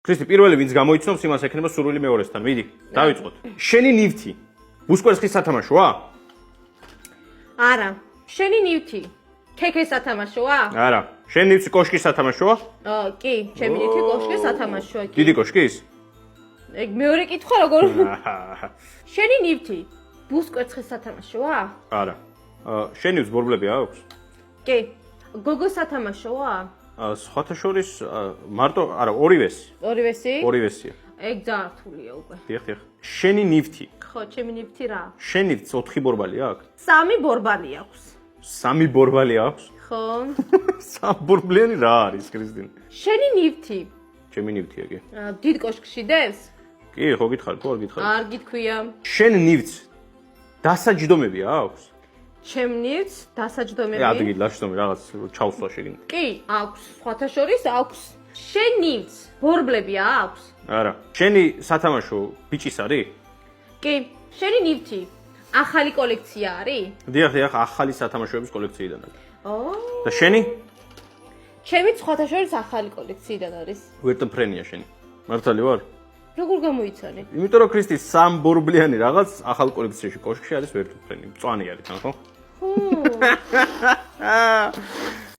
ქრისტი, პირველი ვინც გამოიცნობს, იმას ექნება სურვილი მეორესთან. მიდი, დავიწყოთ. შენი ნივთი უსკვერცხის სათამაშოა? არა. შენი ნივთი ქექეს სათამაშოა? არა. შენი ნივთი კოშკის სათამაშოა? კი, ჩემი ნივთი კოშკის სათამაშოა. დიდი კოშკის? ეგ მეორე კითხვა როგორ? შენი ნივთი ბუსკვერცხის სათამაშოა? არა. შენი ნივთს ბორბლები აქვს? კი. გოგოს სათამაშოა? სხვათა შორის მარტო არა, ორივესი. ორივესი? ორივესია. ეგ ძართულია უკვე. დიახ. შენი ნივთი. ხო, ჩემი ნივთი რა? შენი ნივთს 4 ბორბალი აქვს? 3 ბორბალი აქვს. 3 ბორბალი აქვს? ხო. 3 ბორბლიანი რა არის, ქრისტინ? შენი ნივთი ჩემი ნივთია კი. დიდ კოშკში დევს? კი, ხო გითხარი, თუ არ გითხარი? არ გითქვია. შენ ნივთს დასაჯდომები აქვს? ჩემ ნივთს დასაჯდომები? ადგილი ლაშდომი რაღაც ჩავსვა შეგინდა. კი, აქვს. სხვათა შორის აქვს. შენ ნივთს ბორბლები აქვს? არა. შენი სათამაშო ბიჭის არის? კი. შენი ნივთი ახალი კოლექცია არის? დიახ, ახალი სათამაშოების კოლექციიდან არის. ო. და შენი? ჩემი სხვათა შორის ახალი კოლექციიდან არის. ვერტმფრენია შენი. მართალი ვარ? როგორ გამოიცანე? იმიტომ რომ ქრისტი 3 ბორბლიანი რაღაც ახალ კოლექციაში კოშკში არის ვერტმფრენი. მწვანე არის თან, ხო? ხო.